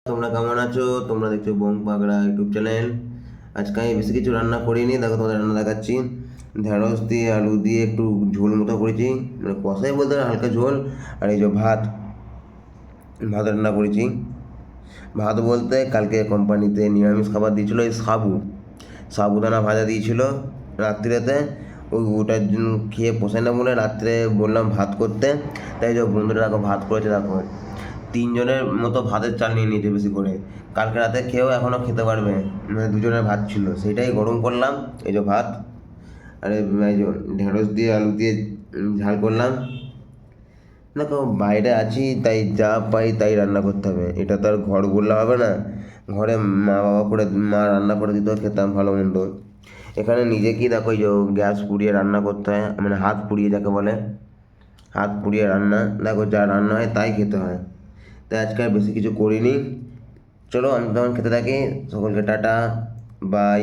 তোমরা কেমন আছো? তোমরা দেখছো বং পাগড়া ইউটিউব চ্যানেল। আজকে আমি বেশি কিছু রান্না করিনি, দেখো তোমাদের রান্না দেখাচ্ছি। ঢেঁড়স দিয়ে আলু দিয়ে একটু ঝোল মতো করেছি, মানে কষাই বলতে পারো, হালকা ঝোল। আর এই যে ভাত ভাত রান্না করেছি। ভাত বলতে কালকে কোম্পানিতে নিরামিষ খাবার দিয়েছিলো, এই সাবুদানা ভাজা দিয়েছিল রাত্রিরেতে। ওটার জন্য খেয়ে পোষায় না বলে রাত্রে বললাম ভাত করতে। তাই যে বন্ধুরা দেখো ভাত করেছে, দেখো 3 জনের মতো ভাতের চাল নিয়ে নিয়েছে বেশি করে। কালকে রাতে খেয়েও এখনও খেতে পারবে, মানে 2 জনের ভাত ছিল, সেটাই গরম করলাম। এই যে ভাত, আর এই যে ঢেঁড়স দিয়ে আলু দিয়ে ঝাল করলাম। দেখো বাইরে আছি, তাই যা পাই তাই রান্না করতে হবে, এটা তো আর ঘর বললে হবে না। ঘরে মা রান্না করে দিত, খেতাম ভালো মন্দ। এখানে নিজেকেই দেখো এই যে গ্যাস পুড়িয়ে রান্না করতে হয়, মানে হাত পুড়িয়ে যাকে বলে, হাত পুড়িয়ে রান্না। দেখো যা রান্না হয় তাই খেতে হয়। তাই আজকে আর বেশি কিছু করিনি। চলো আমি তখন খেতে থাকি। সকলকে টাটা, বাই।